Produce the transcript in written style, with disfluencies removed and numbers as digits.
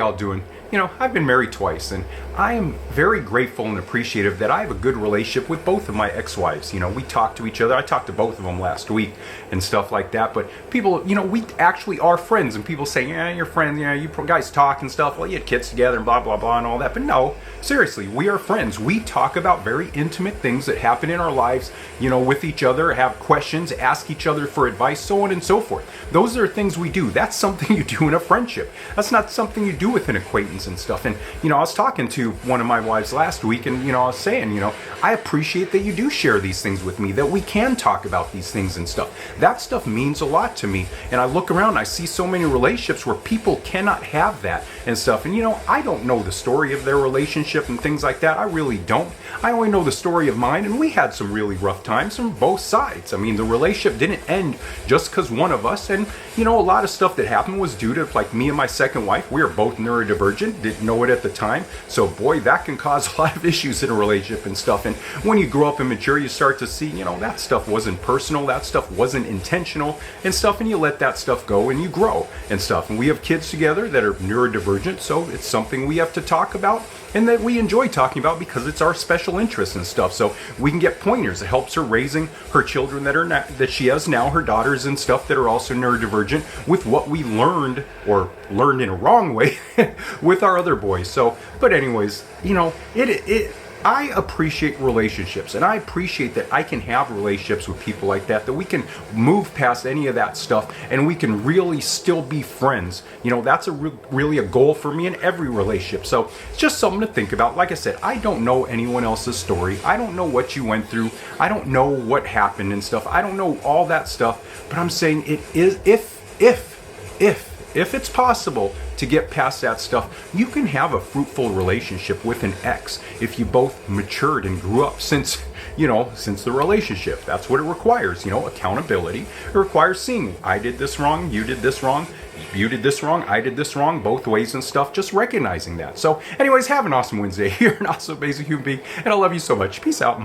Y'all doing? I've been married twice, and I am very grateful and appreciative that I have a good relationship with both of my ex-wives. We talk to each other. I talked to both of them last week and stuff like that. But people, we actually are friends, and people say, yeah, you're friends, you guys talk and stuff. Well, you had kids together and blah, blah, blah and all that. But no, seriously, we are friends. We talk about very intimate things that happen in our lives, with each other, have questions, ask each other for advice, so on and so forth. Those are things we do. That's something you do in a friendship. That's not something you do with an acquaintance and stuff. And I was talking to one of my wives last week, and I was saying, I appreciate that you do share these things with me, that we can talk about these things and stuff. That stuff means a lot to me. And I look around, I see so many relationships where people cannot have that and stuff. And I don't know the story of their relationship and things like that. I really don't. I only know the story of mine, and we had some really rough times from both sides. I mean, the relationship didn't end just because one of us, and a lot of stuff that happened was due to, like, me and my second wife. We were both neurodivergent, didn't know it at the time. So boy, that can cause a lot of issues in a relationship and stuff. And when you grow up and mature, you start to see, that stuff wasn't personal, that stuff wasn't intentional and stuff, and you let that stuff go and you grow and stuff. And we have kids together that are neurodivergent, so it's something we have to talk about and that we enjoy talking about because it's our special interest and stuff. So we can get pointers. It helps her raising her children that she has now, her daughters and stuff that are also neurodivergent, with what we learned, or learned in a wrong way, with our other boys. So, but anyways, I appreciate relationships, and I appreciate that I can have relationships with people like that we can move past any of that stuff and we can really still be friends. That's really a goal for me in every relationship. So it's just something to think about. Like I said, I don't know anyone else's story. I don't know what you went through. I don't know what happened and stuff. I don't know all that stuff, but I'm saying it is, if it's possible to get past that stuff, you can have a fruitful relationship with an ex if you both matured and grew up since the relationship. That's what it requires, accountability. It requires seeing, I did this wrong, you did this wrong, you did this wrong, I did this wrong, both ways and stuff, just recognizing that. So anyways, have an awesome Wednesday. You're an awesome, amazing human being, and I love you so much. Peace out.